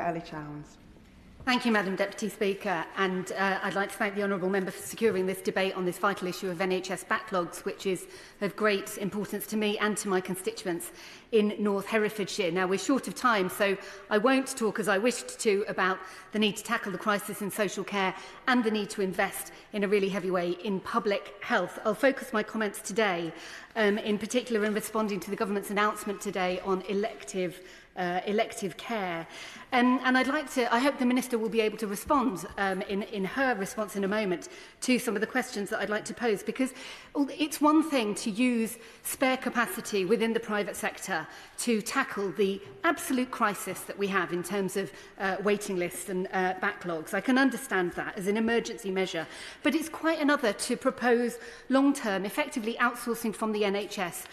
Ellie Chowns. Thank you, Madam Deputy Speaker, and I'd like to thank the honourable member for securing this debate on this vital issue of NHS backlogs, which is of great importance to me and to my constituents in North Herefordshire. Now, we're short of time, so I won't talk as I wished to about the need to tackle the crisis in social care and the need to invest in a really heavy way in public health. I'll focus my comments today, in particular in responding to the government's announcement today on elective care. And I hope the Minister will be able to respond in her response in a moment to some of the questions that I'd like to pose, because it's one thing to use spare capacity within the private sector to tackle the absolute crisis that we have in terms of waiting lists and backlogs. I can understand that as an emergency measure, but it's quite another to propose long-term, effectively outsourcing from the NHS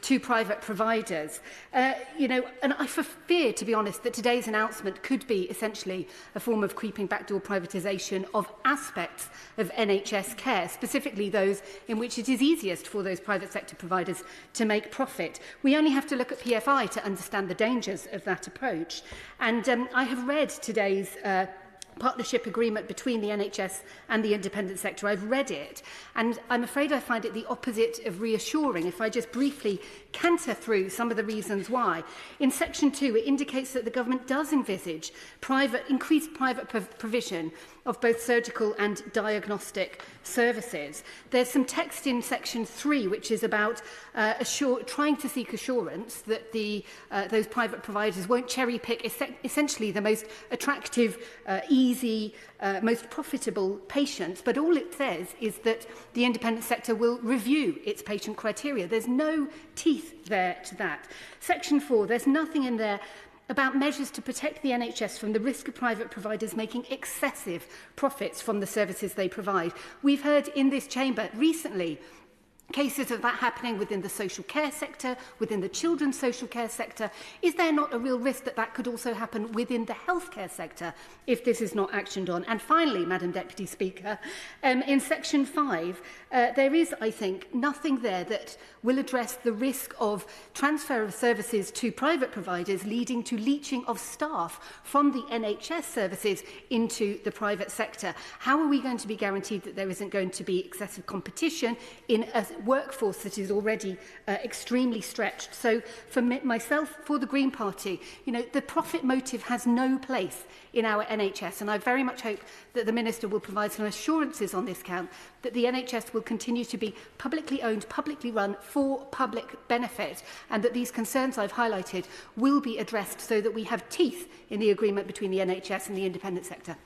to private providers. And I fear, to be honest, that today's announcement could be essentially a form of creeping backdoor privatisation of aspects of NHS care, specifically those in which it is easiest for those private sector providers to make profit. We only have to look at PFI to understand the dangers of that approach. And I have read today's partnership agreement between the NHS and the independent sector. I've read it, and I'm afraid I find it the opposite of reassuring. If I just briefly canter through some of the reasons why. In section 2, it indicates that the government does envisage increased private provision of both surgical and diagnostic services. There's some text in section 3 which is about trying to seek assurance that those private providers won't cherry pick essentially the most attractive, easy, most profitable patients, but all it says is that the independent sector will review its patient criteria. There's no teeth there to that. Section 4, there's nothing in there about measures to protect the NHS from the risk of private providers making excessive profits from the services they provide. We've heard in this chamber recently cases of that happening within the social care sector, within the children's social care sector. Is there not a real risk that that could also happen within the healthcare sector if this is not actioned on? And finally, Madam Deputy Speaker, in section 5, there is, I think, nothing there that will address the risk of transfer of services to private providers leading to leaching of staff from the NHS services into the private sector. How are we going to be guaranteed that there isn't going to be excessive competition in a workforce that is already extremely stretched? So for myself, for the Green Party, the profit motive has no place in our NHS, and I very much hope that the Minister will provide some assurances on this count that the NHS will continue to be publicly owned, publicly run for public benefit, and that these concerns I've highlighted will be addressed so that we have teeth in the agreement between the NHS and the independent sector.